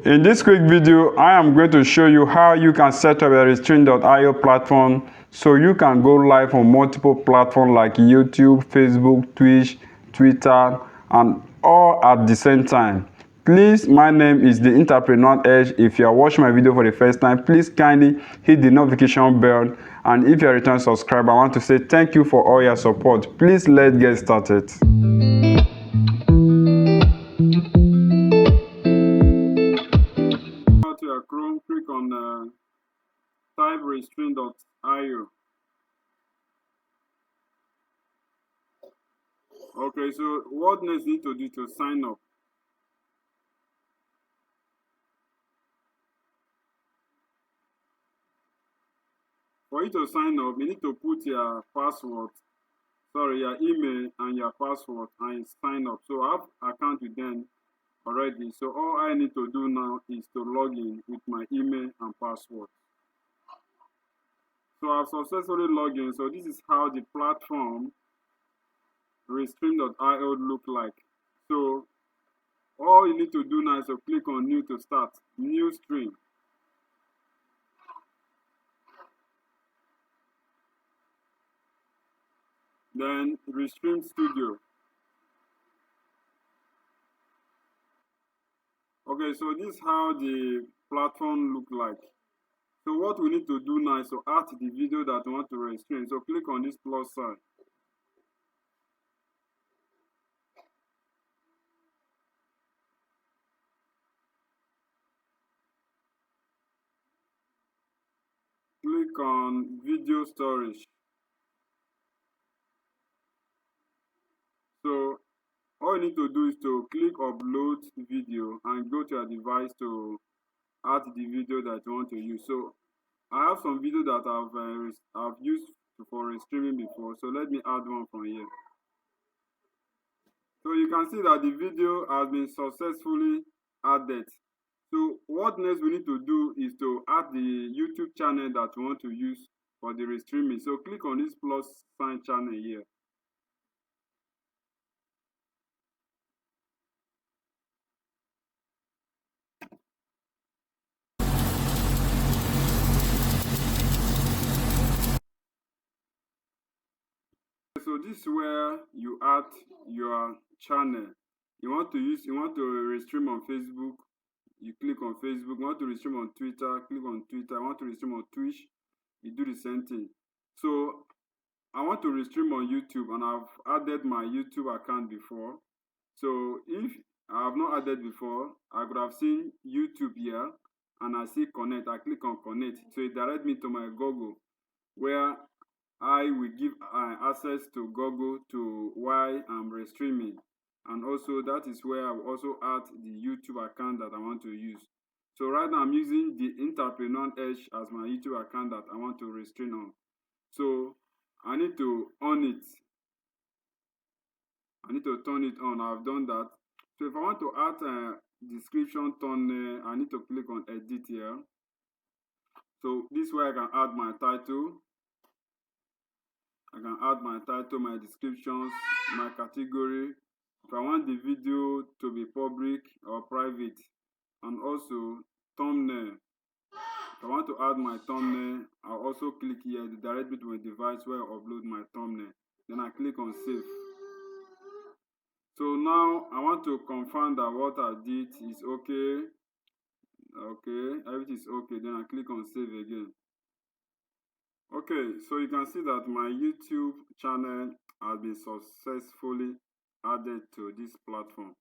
In this quick video, I am going to show you how you can set up a Restream.io platform so you can go live on multiple platforms like YouTube, Facebook, Twitch, Twitter, and all at the same time. Please, my name is the Entrepreneur Edge. If you are watching my video for the first time, please kindly hit the notification bell. And if you are a return subscriber, I want to say thank you for all your support. Please, let's get started. To your Chrome, click on type Restream.io. Okay, so what next you need to do to sign up? For you to sign up, you need to put your your email and your password and sign up. So I have account with them already. So all I need to do now is to log in with my email and password. So I've successfully logged in. So this is how the platform Restream.io look like. So all you need to do now is to click on new to start, new stream. Then Restream Studio. Okay, so this is how the platform look like. So what we need to do now is to add the video that we want to restream. So click on this plus sign. Click on video storage. So all you need to do is to click upload video and go to your device to add the video that you want to use. So I have some video that I've used for streaming before. So let me add one from here. So you can see that the video has been successfully added. So what next we need to do is to add the YouTube channel that we want to use for the restreaming. So click on this plus sign channel here. So this is where you add your channel. You want to restream on Facebook, you click on Facebook. You want to restream on Twitter, click on Twitter. I want to restream on Twitch, you do the same thing. So I want to restream on YouTube and I've added my YouTube account before. So if I have not added before, I could have seen YouTube here and I see connect. I click on connect. So it directs me to my Google where I will give access to Google to why I'm restreaming. And also that is where I will also add the YouTube account that I want to use. So right now I'm using the Entrepreneur Edge as my YouTube account that I want to restream on. So I need to on it. I need to turn it on. I've done that. So if I want to add a description thumbnail, I need to click on edit here. So this way I can add my title. I can add my title, my descriptions, my category. If I want the video to be public or private, and also thumbnail. If I want to add my thumbnail, I'll also click here to direct me to a device where I upload my thumbnail. Then I click on save. So now I want to confirm that what I did is okay. Okay, everything is okay. Then I click on save again. Okay, so you can see that my YouTube channel has been successfully added to this platform.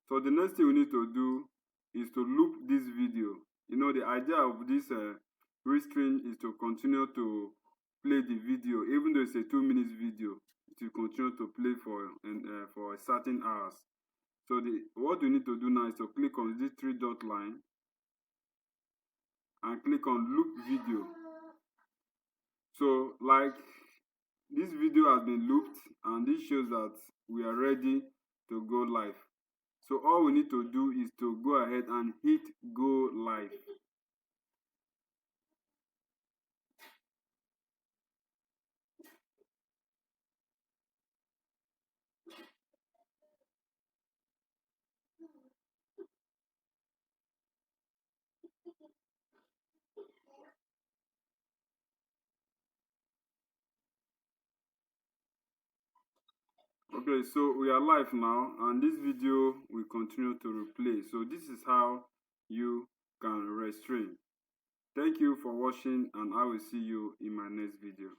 So the next thing we need to do is to loop this video. You know, the idea of this restream is to continue to play the video, even though it's a 2 minutes video. It will continue to play for certain hours. So what we need to do now is to click on this 3-dot line and click on loop video. So like this video has been looped and this shows that we are ready to go live. So all we need to do is to go ahead and hit go live. Okay, so we are live now, and this video will continue to replay. So this is how you can restrain. Thank you for watching, and I will see you in my next video.